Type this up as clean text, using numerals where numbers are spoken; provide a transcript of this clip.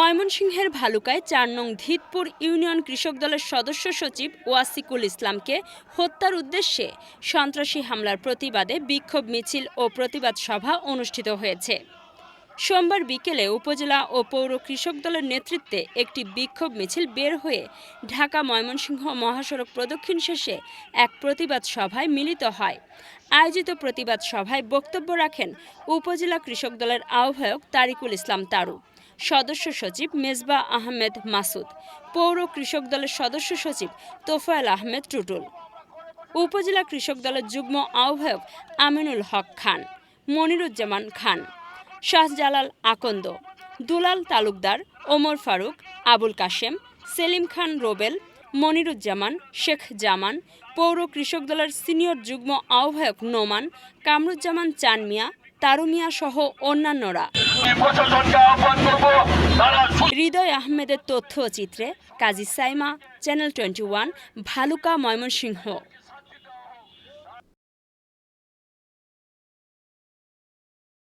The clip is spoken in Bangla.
ময়মনসিংহের ভালুকায় ৪ নং ধিতপুর ইউনিয়ন কৃষক দলের সদস্য সচিব ওয়াসিকুল ইসলামকে হত্যার উদ্দেশ্যে সন্ত্রাসী হামলার প্রতিবাদে বিক্ষোভ মিছিল ও প্রতিবাদ সভা অনুষ্ঠিত হয়েছে। সোমবার বিকেলে উপজেলা ও পৌর কৃষক দলের নেতৃত্বে একটি বিক্ষোভ মিছিল বের হয়ে ঢাকা ময়মনসিংহ মহাসড়ক প্রদক্ষিণ শেষে এক প্রতিবাদ সভায় মিলিত হয়। আয়োজিত প্রতিবাদ সভায় বক্তব্য রাখেন উপজেলা কৃষক দলের আহ্বায়ক তারিকুল ইসলাম তারু, সদস্য সচিব মেজবা আহমেদ মাসুদ, পৌর কৃষক দলের সদস্য সচিব তোফায়েল আহমেদ টুটুল, উপজেলা কৃষক দলের যুগ্ম আহ্বায়ক আমিনুল হক খান, মনিরুজ্জামান খান, শাহজালাল আকন্দ, দুলাল তালুকদার, ওমর ফারুক, আবুল কাশেম, সেলিম খান রোবেল, মনিরুজ্জামান, শেখ জামান, পৌর কৃষক দলের সিনিয়র যুগ্ম আহ্বায়ক নোমান, কামরুজ্জামান চান মিয়া, তারু মিয়া সহ অন্যান্যরা। হৃদয় আহমেদের তথ্য চিত্রে কাজী সাইমা, চ্যানেল 21, ভালুকা, ময়মনসিংহ।